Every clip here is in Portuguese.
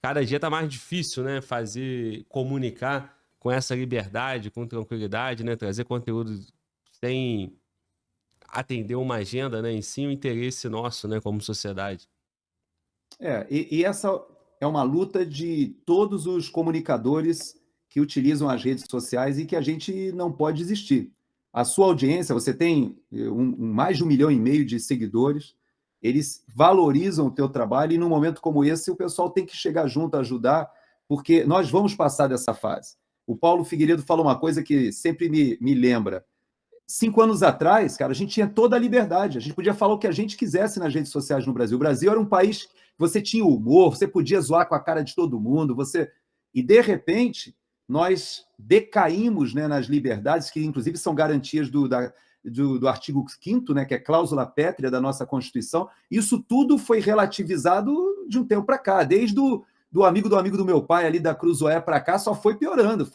cada dia tá mais difícil, né, comunicar com essa liberdade, com tranquilidade, né, trazer conteúdo sem atender uma agenda, né, em si o interesse nosso, né, como sociedade. E essa é uma luta de todos os comunicadores que utilizam as redes sociais e que a gente não pode desistir. A sua audiência, você tem mais de 1,5 milhão de seguidores, eles valorizam o teu trabalho e num momento como esse o pessoal tem que chegar junto, ajudar, porque nós vamos passar dessa fase. O Paulo Figueiredo falou uma coisa que sempre me lembra. 5 anos atrás, cara, a gente tinha toda a liberdade. A gente podia falar o que a gente quisesse nas redes sociais no Brasil. O Brasil era um país que você tinha humor, você podia zoar com a cara de todo mundo, você... E, de repente, nós decaímos, né, nas liberdades, que inclusive são garantias do artigo 5º, né, que é cláusula pétrea da nossa Constituição. Isso tudo foi relativizado de um tempo para cá, desde do amigo do meu pai, ali da Cruzoé para cá, só foi piorando,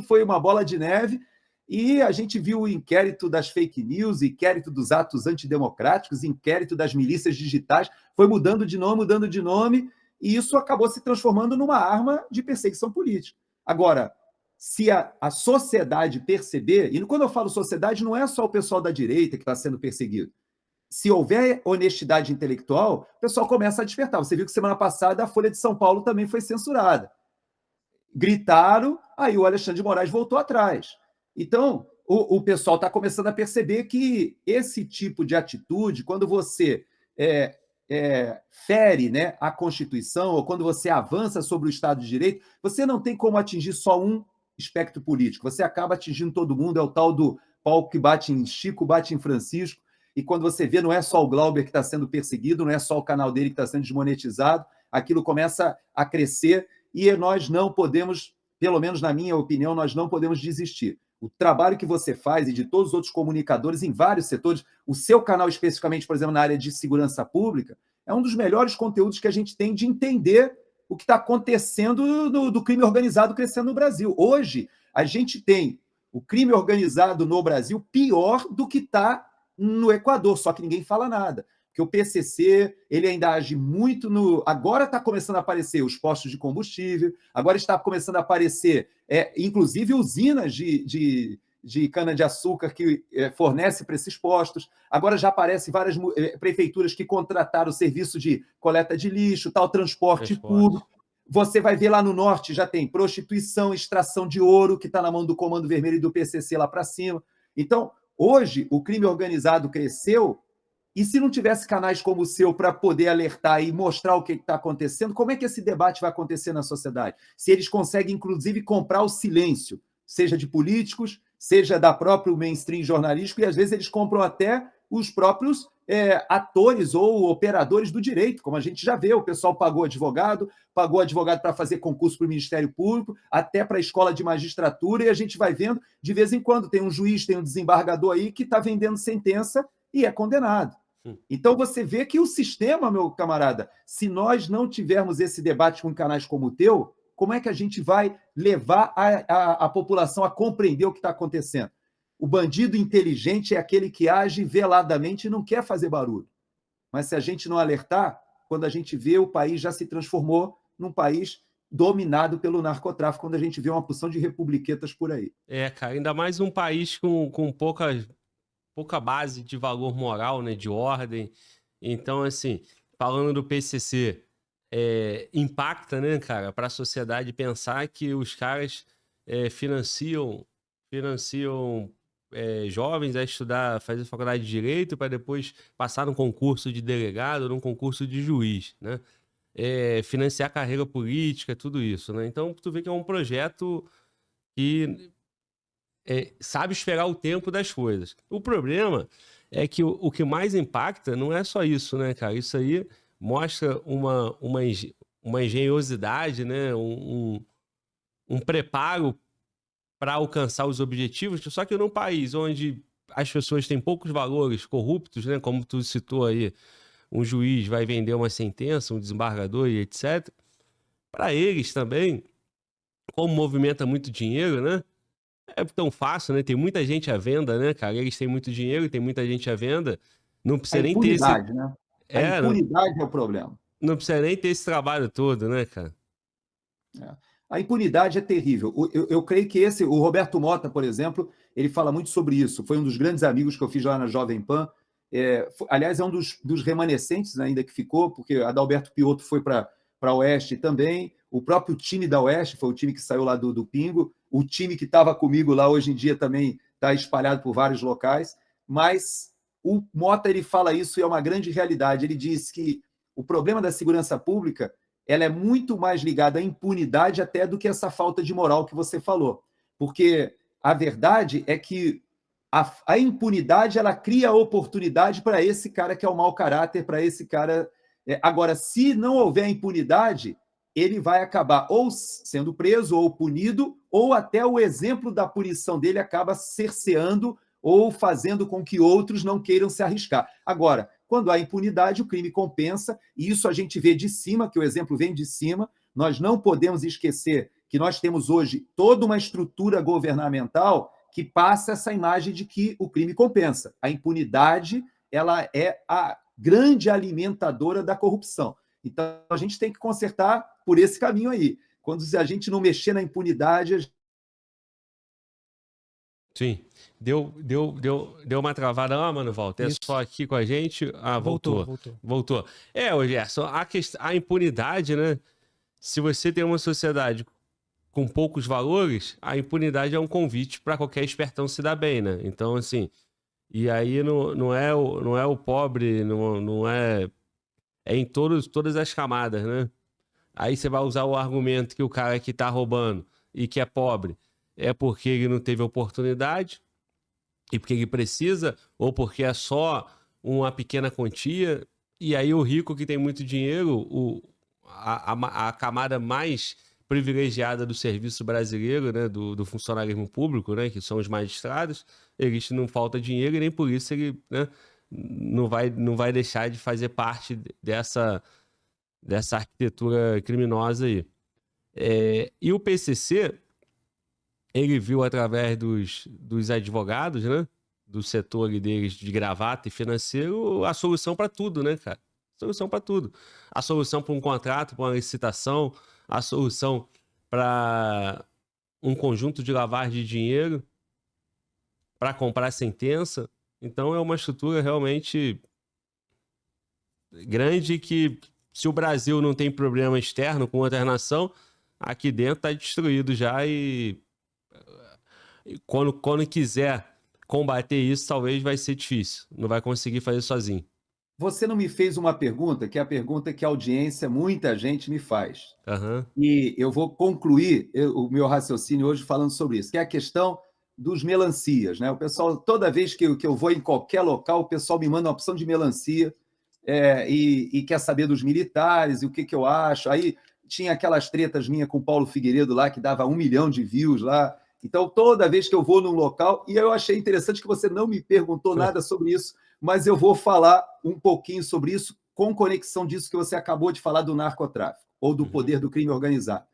foi uma bola de neve. E a gente viu o inquérito das fake news, inquérito dos atos antidemocráticos, inquérito das milícias digitais, foi mudando de nome, e isso acabou se transformando numa arma de perseguição política. Agora, se a sociedade perceber, e quando eu falo sociedade, não é só o pessoal da direita que está sendo perseguido. Se houver honestidade intelectual, o pessoal começa a despertar. Você viu que semana passada a Folha de São Paulo também foi censurada. Gritaram, aí o Alexandre de Moraes voltou atrás. Então, o pessoal está começando a perceber que esse tipo de atitude, quando você fere, né, a Constituição, ou quando você avança sobre o Estado de Direito, você não tem como atingir só um espectro político, você acaba atingindo todo mundo, é o tal do pau que bate em Chico, bate em Francisco, e quando você vê, não é só o Glauber que está sendo perseguido, não é só o canal dele que está sendo desmonetizado, aquilo começa a crescer e nós não podemos, pelo menos na minha opinião, nós não podemos desistir. O trabalho que você faz e de todos os outros comunicadores em vários setores, o seu canal especificamente, por exemplo, na área de segurança pública, é um dos melhores conteúdos que a gente tem de entender o que está acontecendo do crime organizado crescendo no Brasil. Hoje, a gente tem o crime organizado no Brasil pior do que está no Equador, só que ninguém fala nada. Porque o PCC, ele ainda age muito no... Agora está começando a aparecer os postos de combustível, agora está começando a aparecer, inclusive, usinas de cana-de-açúcar que fornece para esses postos. Agora já aparecem várias prefeituras que contrataram o serviço de coleta de lixo, tal, transporte Transporte. público. Você vai ver lá no norte, já tem prostituição, extração de ouro, que está na mão do Comando Vermelho e do PCC lá para cima. Então, hoje, o crime organizado cresceu, e se não tivesse canais como o seu para poder alertar e mostrar o que está acontecendo, como é que esse debate vai acontecer na sociedade? Se eles conseguem, inclusive, comprar o silêncio, seja de políticos, seja da própria mainstream jornalístico, e às vezes eles compram até os próprios atores ou operadores do direito, como a gente já vê, o pessoal pagou advogado para fazer concurso para o Ministério Público, até para a escola de magistratura, e a gente vai vendo, de vez em quando, tem um juiz, tem um desembargador aí que está vendendo sentença e é condenado. Então você vê que o sistema, meu camarada, se nós não tivermos esse debate com canais como o teu, como é que a gente vai levar a população a compreender o que está acontecendo? O bandido inteligente é aquele que age veladamente e não quer fazer barulho. Mas se a gente não alertar, quando a gente vê, o país já se transformou num país dominado pelo narcotráfico, quando a gente vê uma porção de republiquetas por aí. Cara, ainda mais um país com pouca base de valor moral, né, de ordem. Então, assim, falando do PCC, impacta, né, cara, para a sociedade pensar que os caras financiam jovens a estudar, fazer faculdade de Direito para depois passar num concurso de delegado, num concurso de juiz, né? Financiar carreira política, tudo isso, né? Então, tu vê que é um projeto que sabe esperar o tempo das coisas. O problema é que o que mais impacta não é só isso, né, cara? Isso aí mostra uma engenhosidade, né? Um preparo para alcançar os objetivos, só que num país onde as pessoas têm poucos valores corruptos, né? Como tu citou aí, um juiz vai vender uma sentença, um desembargador e etc. Para eles também, como movimenta muito dinheiro, né? É tão fácil, né? Tem muita gente à venda, né, cara? Eles têm muito dinheiro, tem muita gente à venda. Não A precisa nem ter esse. impunidade, né? A Não, impunidade é o problema. não precisa nem ter esse trabalho todo, né, cara? É. A impunidade é terrível. Eu creio que o Roberto Mota, por exemplo, ele fala muito sobre isso. Foi um dos grandes amigos que eu fiz lá na Jovem Pan. Aliás, é um dos remanescentes ainda que ficou, porque Adalberto Piotto foi para a Oeste também. O próprio time da Oeste foi o time que saiu lá do Pingo. O time que estava comigo lá hoje em dia também está espalhado por vários locais. Mas o Mota ele fala isso e é uma grande realidade. Ele diz que o problema da segurança pública ela é muito mais ligada à impunidade até do que essa falta de moral que você falou. Porque a verdade é que a impunidade ela cria oportunidade para esse cara que é o mau caráter, para esse cara. Agora, se não houver impunidade, ele vai acabar ou sendo preso ou punido, ou até o exemplo da punição dele acaba cerceando ou fazendo com que outros não queiram se arriscar. Agora, quando há impunidade, o crime compensa, e isso a gente vê de cima, que o exemplo vem de cima. Nós não podemos esquecer que nós temos hoje toda uma estrutura governamental que passa essa imagem de que o crime compensa. A impunidade ela é a grande alimentadora da corrupção. Então, a gente tem que consertar por esse caminho aí. Quando a gente não mexer na impunidade... Sim. Deu uma travada lá, mano, Walter. É só aqui com a gente. Ah, voltou. Ô Gerson, a impunidade, né? Se você tem uma sociedade com poucos valores, a impunidade é um convite para qualquer espertão se dar bem, né? Então, assim, e aí não é o pobre, não é... É em todas as camadas, né? Aí você vai usar o argumento que o cara que tá roubando e que é pobre é porque ele não teve oportunidade e porque ele precisa, ou porque é só uma pequena quantia, e aí o rico que tem muito dinheiro, a camada mais privilegiada do serviço brasileiro, né, do funcionalismo público, né, que são os magistrados, eles não falta dinheiro e nem por isso ele, né, não vai deixar de fazer parte dessa arquitetura criminosa aí. E o PCC, ele viu através dos advogados, né, do setor deles de gravata e financeiro, a solução para tudo, né, cara? Solução para tudo. A solução para um contrato, para uma licitação, a solução para um conjunto de lavagem de dinheiro, para comprar sentença. Então é uma estrutura realmente grande que, se o Brasil não tem problema externo com outra nação, aqui dentro está destruído já e quando quiser combater isso, talvez vai ser difícil. Não vai conseguir fazer sozinho. Você não me fez uma pergunta, que é a pergunta que a audiência, muita gente me faz. Uhum. E eu vou concluir o meu raciocínio hoje falando sobre isso, que é a questão dos melancias, né? O pessoal, toda vez que eu vou em qualquer local, o pessoal me manda uma opção de melancia e quer saber dos militares e o que eu acho. Aí tinha aquelas tretas minhas com o Paulo Figueiredo lá, que dava 1 milhão de views lá. Então, toda vez que eu vou num local, e eu achei interessante que você não me perguntou nada sobre isso, mas eu vou falar um pouquinho sobre isso com conexão disso que você acabou de falar do narcotráfico, ou do poder do crime organizado.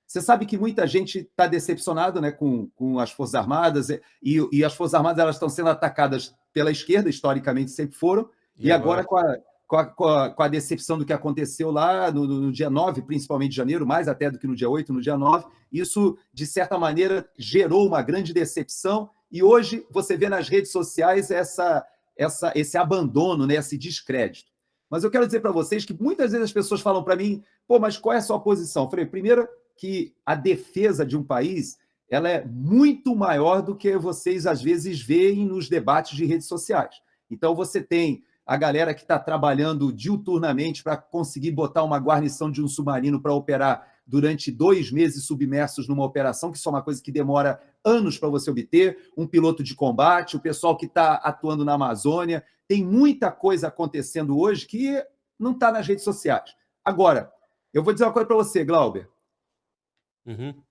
Você sabe que muita gente está decepcionada, né, com as Forças Armadas, e as Forças Armadas elas estão sendo atacadas pela esquerda, historicamente sempre foram, e agora com a decepção do que aconteceu lá no dia 9, principalmente de janeiro, mais até do que no dia 8, no dia 9, isso, de certa maneira, gerou uma grande decepção, e hoje você vê nas redes sociais esse abandono, né, esse descrédito. Mas eu quero dizer para vocês que muitas vezes as pessoas falam para mim, pô, mas qual é a sua posição? Eu falei, primeiro, que a defesa de um país ela é muito maior do que vocês, às vezes, veem nos debates de redes sociais. Então, você tem a galera que está trabalhando diuturnamente para conseguir botar uma guarnição de um submarino para operar durante 2 meses submersos numa operação, que isso é uma coisa que demora anos para você obter, um piloto de combate, o pessoal que está atuando na Amazônia. Tem muita coisa acontecendo hoje que não está nas redes sociais. Agora, eu vou dizer uma coisa para você, Glauber.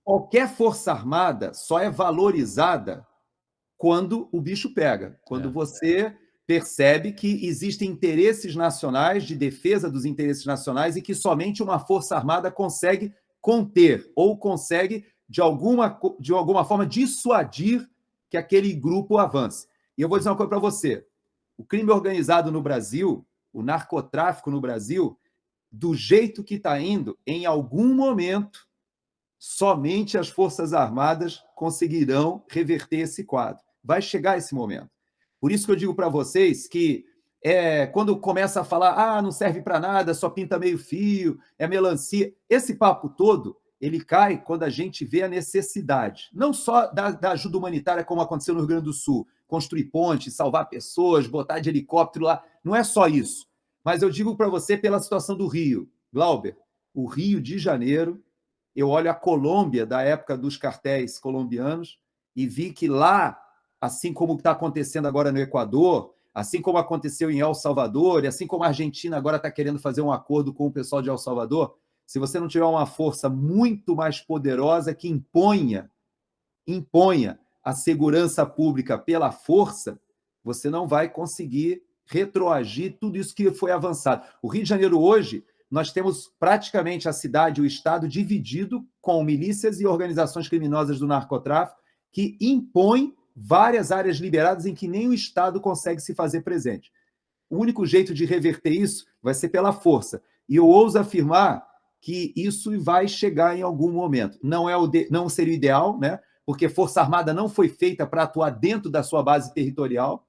Qualquer força armada só é valorizada quando o bicho pega, quando você percebe que existem interesses nacionais, de defesa dos interesses nacionais, e que somente uma força armada consegue conter ou consegue, de alguma forma, dissuadir que aquele grupo avance. E eu vou dizer uma coisa para você. O crime organizado no Brasil, o narcotráfico no Brasil, do jeito que está indo, em algum momento somente as Forças Armadas conseguirão reverter esse quadro. Vai chegar esse momento. Por isso que eu digo para vocês que quando começa a falar, não serve para nada, só pinta meio fio, é melancia, esse papo todo, ele cai quando a gente vê a necessidade, não só da ajuda humanitária, como aconteceu no Rio Grande do Sul, construir pontes, salvar pessoas, botar de helicóptero lá, não é só isso. Mas eu digo para você pela situação do Rio. Glauber, o Rio de Janeiro, eu olho a Colômbia, da época dos cartéis colombianos, e vi que lá, assim como está acontecendo agora no Equador, assim como aconteceu em El Salvador, e assim como a Argentina agora está querendo fazer um acordo com o pessoal de El Salvador, se você não tiver uma força muito mais poderosa que imponha a segurança pública pela força, você não vai conseguir retroagir tudo isso que foi avançado. O Rio de Janeiro hoje, nós temos praticamente a cidade, o Estado dividido com milícias e organizações criminosas do narcotráfico que impõem várias áreas liberadas em que nem o Estado consegue se fazer presente. O único jeito de reverter isso vai ser pela força. E eu ouso afirmar que isso vai chegar em algum momento. Não seria o ideal, né? Porque Força Armada não foi feita para atuar dentro da sua base territorial.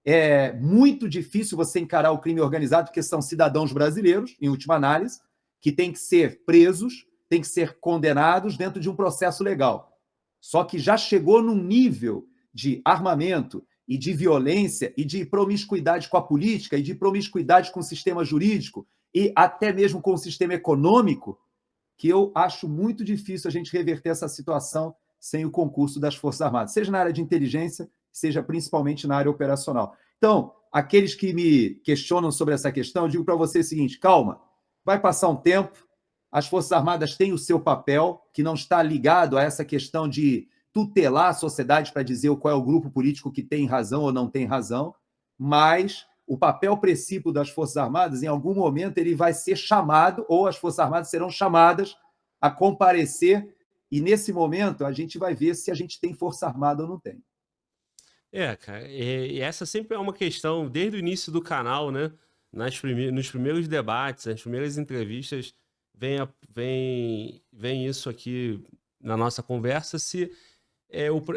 É muito difícil você encarar o crime organizado, porque são cidadãos brasileiros, em última análise, que têm que ser presos, têm que ser condenados dentro de um processo legal. Só que já chegou num nível de armamento e de violência e de promiscuidade com a política e de promiscuidade com o sistema jurídico e até mesmo com o sistema econômico, que eu acho muito difícil a gente reverter essa situação sem o concurso das Forças Armadas, seja na área de inteligência, seja principalmente na área operacional. Então, aqueles que me questionam sobre essa questão, eu digo para vocês o seguinte, calma, vai passar um tempo, as Forças Armadas têm o seu papel, que não está ligado a essa questão de tutelar a sociedade para dizer qual é o grupo político que tem razão ou não tem razão, mas o papel precípio das Forças Armadas, em algum momento, ele vai ser chamado, ou as Forças Armadas serão chamadas a comparecer, e nesse momento a gente vai ver se a gente tem Força Armada ou não tem. Cara, e essa sempre é uma questão, desde o início do canal, né? Nos primeiros debates, nas primeiras entrevistas, vem isso aqui na nossa conversa, se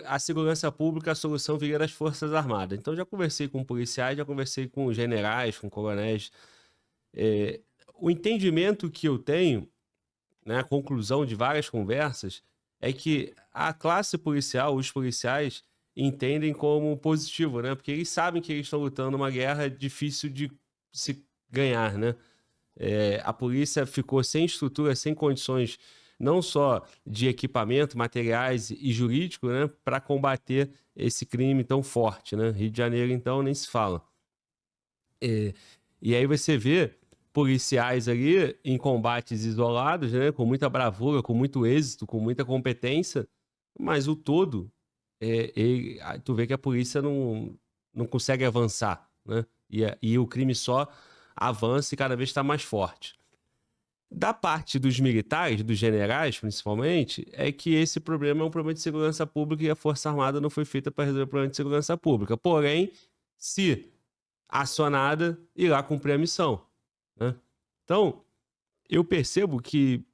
a segurança pública, a solução viria das Forças Armadas. Então, já conversei com policiais, já conversei com generais, com coronéis. O entendimento que eu tenho, né, a conclusão de várias conversas, é que a classe policial, os policiais, entendem como positivo, né? Porque eles sabem que eles estão lutando uma guerra difícil de se ganhar, né? A polícia ficou sem estrutura, sem condições, não só de equipamento, materiais e jurídico, né? Para combater esse crime tão forte, né? Rio de Janeiro, então, nem se fala. E aí você vê policiais ali em combates isolados, né? Com muita bravura, com muito êxito, com muita competência, mas o todo... tu vê que a polícia não consegue avançar, né? E o crime só avança e cada vez está mais forte. Da parte dos militares, dos generais, principalmente, é que esse problema é um problema de segurança pública e a Força Armada não foi feita para resolver o problema de segurança pública. Porém, se acionada, irá cumprir a missão, né? Então, eu percebo que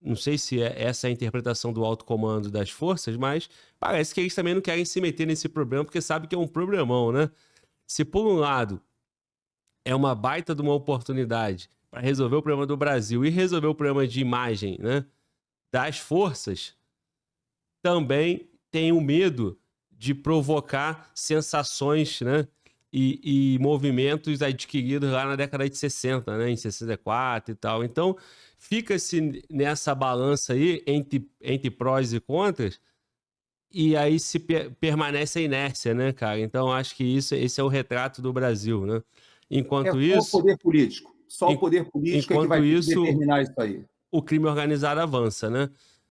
não sei se essa é a interpretação do alto comando das forças, mas parece que eles também não querem se meter nesse problema, porque sabem que é um problemão, né? Se por um lado é uma baita de uma oportunidade para resolver o problema do Brasil e resolver o problema de imagem, né, das forças, também tem o medo de provocar sensações, né, e movimentos adquiridos lá na década de 60, né, em 64 e tal. Então, fica-se nessa balança aí entre prós e contras, e aí se permanece a inércia, né, cara? Então, acho que esse é o retrato do Brasil, né? Enquanto isso... Só o poder político. Só o poder político é que vai ter que determinar isso aí. O crime organizado avança, né?